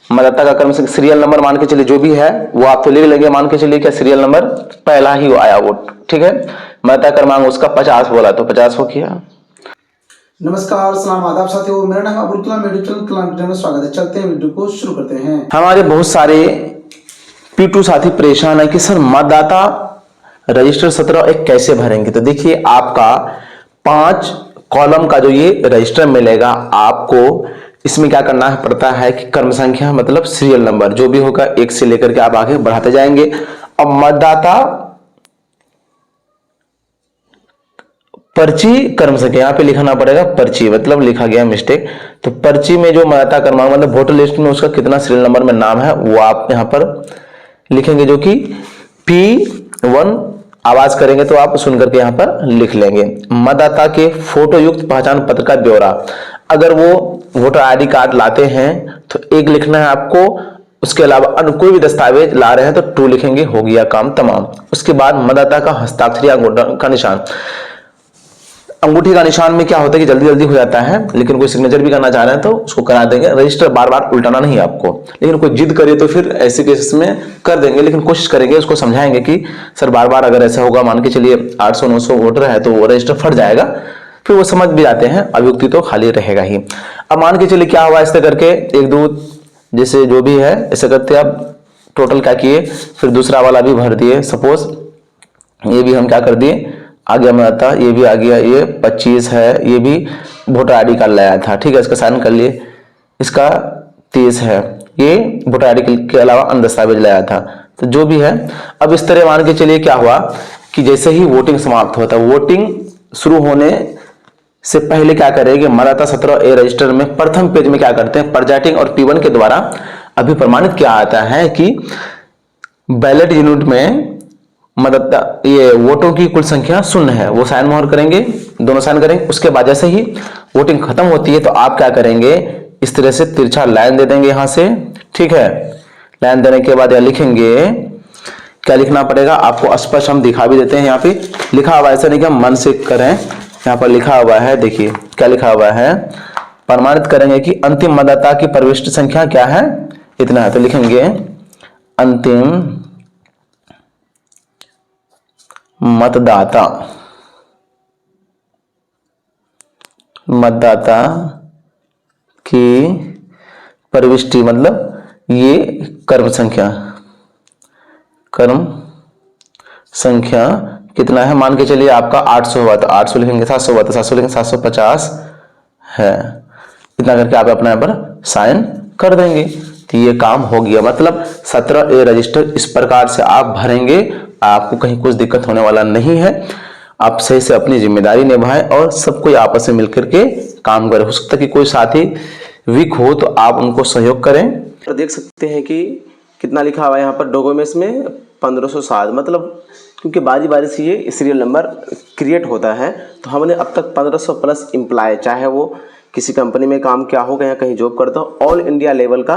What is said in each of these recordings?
मतदाता का कर्म संख्या सीरियल नंबर मान के चलिए जो भी है वो आप तो लिख लेंगे, मान के चलिए क्या सीरियल नंबर पहला ही आया वो, ठीक है। मतदाता क्रमांक उसका 50 बोला तो 50 हो गया। नमस्कार, सलाम, आदाब साथियों, मेरा नाम अब्दुल कलाम, मेरे चैनल कलाम वीडियो में स्वागत है। चलते हैं वीडियो को शुरू करते हैं। हमारे बहुत सारे P2 साथी परेशान है कि सर मतदाता रजिस्टर 17 एक कैसे भरेंगे। तो देखिए आपका 5 कॉलम का जो ये रजिस्टर मिलेगा आपको, इसमें क्या करना पड़ता है कि क्रम संख्या मतलब सीरियल नंबर जो भी होगा 1 से लेकर के आप आगे बढ़ाते जाएंगे। अब मतदाता पर्ची क्रम संख्या यहाँ पे लिखना पड़ेगा, पर्ची मतलब लिखा गया मिस्टेक। तो पर्ची में जो मतदाता क्रमांक मतलब वोटर लिस्ट में उसका कितना सीरियल नंबर में नाम है वो आप यहाँ पर लिखेंगे, जो कि P1 आवाज करेंगे तो आप सुन करके यहाँ पर लिख लेंगे। मतदाता के फोटो युक्त पहचान पत्र का ब्यौरा, अगर वो वोटर आईडी कार्ड लाते हैं तो 1 लिखना है आपको, उसके अलावा अन्य कोई भी दस्तावेज ला रहे हैं तो 2 लिखेंगे, हो गया काम तमाम। उसके बाद मतदाता का हस्ताक्षर या अंगूठा का निशान, अंगूठी का निशान में क्या होता है कि जल्दी जल्दी हो जाता है, लेकिन कोई सिग्नेचर भी करना चाह रहे हैं तो उसको करा देंगे। रजिस्टर बार बार उल्टाना नहीं है आपको, लेकिन कोई जिद करे तो फिर ऐसे केसेस में कर देंगे, लेकिन कोशिश करेंगे, उसको समझाएंगे कि सर बार बार अगर ऐसा होगा, मान के चलिए 800-900 वोटर है तो वो रजिस्टर फट जाएगा, फिर वो समझ भी जाते हैं, अभियुक्ति तो खाली रहेगा ही। अब मान के चलिए क्या हुआ, ऐसे करके 1-2 जैसे जो भी है ऐसे करते आप टोटल क्या किए, फिर दूसरा वाला भी भर दिए। सपोज ये भी हम क्या कर दिए, आ गया मतदाता, ये भी आ गया, ये 25 है, ये भी वोटर आईडी कार्ड लाया था, ठीक है, इसका साइन कर लिए। इसका 30 है, ये वोटर आईडी के अलावा अन्य दस्तावेज लाया था, तो जो भी है। अब इस तरह मान के चलिए क्या हुआ कि जैसे ही वोटिंग समाप्त होता है, वोटिंग शुरू होने से पहले क्या करेंगे, मतदाता 17A रजिस्टर में प्रथम पेज में क्या करते हैं, प्रजाटिंग और P1 के द्वारा अभी प्रमाणित किया आता है कि बैलेट यूनिट में मतदाता ये वोटों की कुल संख्या 0 है, वो साइन मोहर करेंगे, दोनों साइन करेंगे। उसके बाद जैसे ही वोटिंग खत्म होती है तो आप क्या करेंगे, इस तरह से तिरछा लाइन दे देंगे यहाँ से, ठीक है। लाइन देने के बाद यह लिखेंगे, क्या लिखना पड़ेगा आपको स्पष्ट हम दिखा भी देते हैं। यहाँ पे लिखा हुआ, ऐसा नहीं कि हम मन से करें, यहाँ पर लिखा हुआ है, देखिए क्या लिखा हुआ है, प्रमाणित करेंगे कि अंतिम मतदाता की प्रविष्टि संख्या क्या है, इतना है, तो लिखेंगे अंतिम मतदाता की प्रविष्टि मतलब ये क्रम संख्या कितना है, मान के चलिए आपका 800 हुआ तो 800 लिखेंगे, 700 हुआ तो 700 लिखेंगे, 750 है, इतना करके आप अपना यहाँ पर साइन कर देंगे तो ये काम हो गया। मतलब 17A रजिस्टर इस प्रकार से आप भरेंगे, आपको कहीं कुछ दिक्कत होने वाला नहीं है। आप सही से अपनी जिम्मेदारी निभाएं और सब कोई आपस में मिलकर के काम करें। हो सकता है कि कोई साथी वीक हो तो आप उनको सहयोग करें। तो देख सकते हैं कि कितना लिखा हुआ है यहाँ पर डॉक्यूमेंट्स में 1507, मतलब क्योंकि बारी बारी से ये सीरियल नंबर क्रिएट होता है, तो हमने अब तक 1500 प्लस एम्प्लॉय, चाहे वो किसी कंपनी में काम किया हो या कहीं जॉब करता हो, ऑल इंडिया लेवल का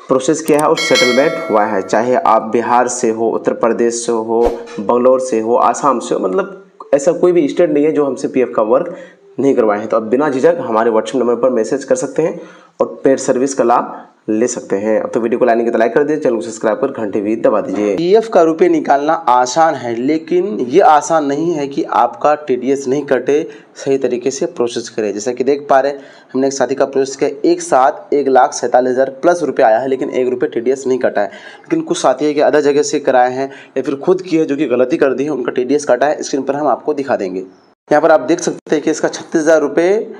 प्रोसेस किया है और सेटलमेंट हुआ है। चाहे आप बिहार से हो, उत्तर प्रदेश से हो, बंगलोर से हो, आसाम से हो, मतलब ऐसा कोई भी स्टेट नहीं है जो हमसे पीएफ का वर्क नहीं करवाए हैं। तो आप बिना झिझक हमारे व्हाट्सएप नंबर पर मैसेज कर सकते हैं और पेड सर्विस का लाभ ले सकते हैं। अब तो वीडियो को लाइक कर दीजिए, चैनल को सब्सक्राइब कर घंटे भी दबा दीजिए। पीएफ का रुपये निकालना आसान है, लेकिन ये आसान नहीं है कि आपका टीडीएस नहीं कटे, सही तरीके से प्रोसेस करें। जैसा कि देख पा रहे हैं, हमने एक साथी का प्रोसेस किया, एक साथ 1,47,000 प्लस रुपये आया है, लेकिन 1 रुपये टीडीएस नहीं कटा है। लेकिन कुछ साथी है कि अदर जगह से कराए हैं या फिर खुद किए जो कि गलती कर दी है, उनका टीडीएस कटा है। स्क्रीन पर हम आपको दिखा देंगे। यहाँ पर आप देख सकते हैं कि इसका 36,000 रुपये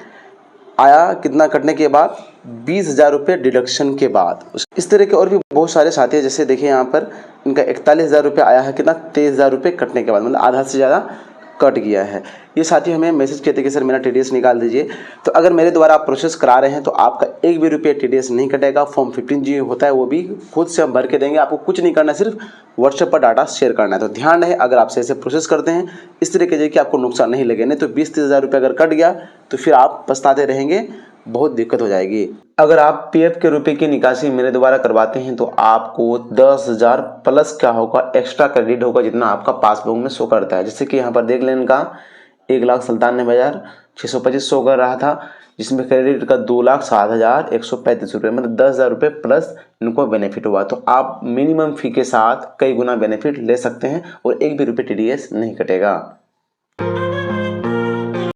आया, कितना कटने के बाद, 20,000 रुपये डिडक्शन के बाद। इस तरह के और भी बहुत सारे साथी हैं, जैसे देखिए यहाँ पर इनका 41,000 रुपये आया है, कितना 23,000 रुपये कटने के बाद, मतलब आधा से ज़्यादा कट गया है। ये साथी हमें मैसेज किए थे कि सर मेरा टीडीएस निकाल दीजिए। तो अगर मेरे द्वारा आप प्रोसेस करा रहे हैं तो आपका 1 भी रुपये टीडीएस नहीं कटेगा। फॉर्म 15G होता है, वो भी खुद से हम भर के देंगे, आपको कुछ नहीं करना, सिर्फ व्हाट्सएप पर डाटा शेयर करना है। तो ध्यान रहे, अगर आप सही से प्रोसेस करते हैं इस तरीके से कि आपको नुकसान नहीं लगे, नहीं तो 20-30,000 रुपये अगर कट गया तो फिर आप पछताते रहेंगे, बहुत दिक्कत हो जाएगी। अगर आप पीएफ के रुपए की निकासी मेरे द्वारा करवाते हैं तो आपको 10,000 प्लस क्या होगा, एक्स्ट्रा क्रेडिट होगा, जितना आपका पासबुक में शो करता है। जैसे कि यहाँ पर देख लें, इनका 1,97,625 शो कर रहा था, जिसमें क्रेडिट का 2,07,135 रुपये मतलब 10,000 रुपये प्लस इनको बेनिफिट हुआ। तो आप मिनिमम फी के साथ कई गुना बेनिफिट ले सकते हैं और एक भी रुपये TDS नहीं कटेगा।